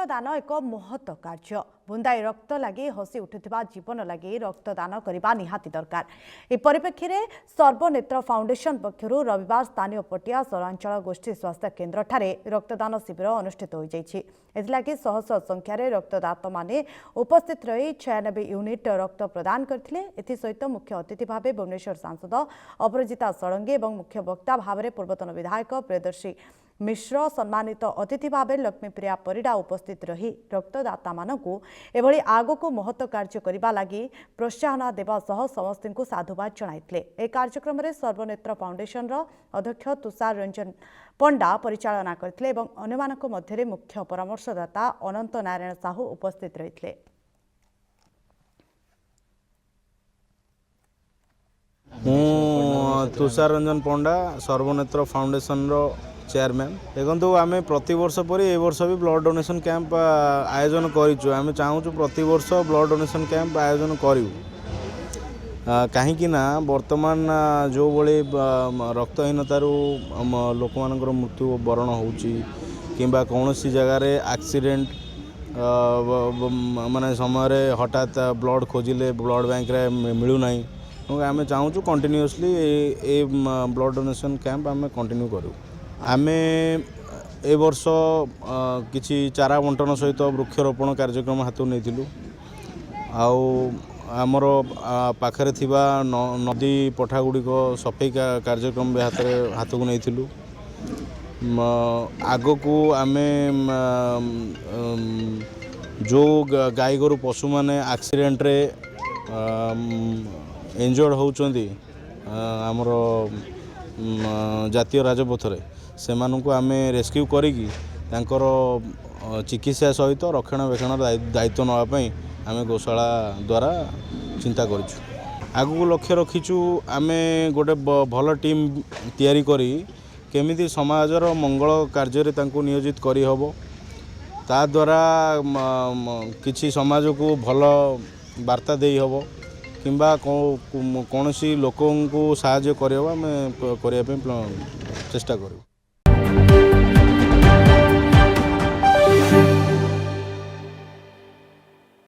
रक्तदान एक महत्व कार्य बुंदाई रक्त लगी हसी उठुवा जीवन लगी रक्तदान करने निहाती दरकार। ए परिप्रेक्षी में सर्वनेत्र फाउंडेशन पक्षर रविवार स्थानीय पटिया सहरांचल गोष्ठी स्वास्थ्य केन्द्र ठारे रक्तदान शिविर अनुष्ठित हो जागी शह शह संख्यार रक्तदाता माने उपस्थित रही 96 यूनिट रक्त प्रदान करते। सहित मुख्य अतिथि भाव भुवनेश्वर सांसद अपराजिता षडंगी और मुख्य वक्ता भाव पूर्वतन विधायक प्रियदर्शी मिश्र सम्मानित अतिथि भाव लक्ष्मीप्रिया परिडा उपस्थित रही रक्तदाता मानकु एभली आगको महत्व कार्य करने लगी प्रोत्साहन देवा सह समस्त को साधुवाद जणाइथिले। ए कार्यक्रम में सर्वनेत्र फाउंडेशन अध्यक्ष तुषार रंजन पंडा परिचालना करथिले एवं अन्यमानक मध्यरे मुख्य परामर्शदाता अनंत नारायण साहू उपस्थित रहिथिले। तुषार रंजन पंडा सर्वनेत्र फाउंडेशन चेयरमैन देखो आम प्रत वर्ष पर ए वर्ष भी ब्लड डोनेशन कैंप आयोजन करूँ। आम चाहूँ प्रति वर्ष ब्लड डोनेशन कैंप आयोजन करूँ कहीं वर्तमान जो भाई रक्तहीनतार लोक मान मृत्यु वरण होबा कौन सी जगार एक्सीडेंट माने समय हठात ब्लड खोजिले ब्लड बैंक रे मिलूना आम चाहूँ कंटिन्यूअसली ए ब्लड डोनेशन कैंप आम कंटिन्यू करूँ। आम ए वर्ष किसी चारा बंटन सहित वृक्षरोपण कार्यक्रम हाथ नहीं आमर पाखरे थिबा नदी पठागुड़िक सफाई कार्यक्रम भी हाथ को नहीं आग को आम जो गाई गोरु पशु माने एक्सीडेंट रे इंजर्ड होउचंदी आमर जातीय राजपथरे से आम रेस्क्यू करिकी तांकर चिकित्सा सहित रक्षणाबेक्षण दायित्व नापी आम गौशाला द्वारा चिंता करूँ। आगू लक्ष्य रखीचु आम गोटे भल टीम तैयारी करी केमिति समाजर मंगल कार्य तांको नियोजित करी हबो ता द्वारा किछि समाज को भल वार्ता देई हबो किंबा कौन सी लोक को साहाय्य करबा आम करने चेष्टा करूँ।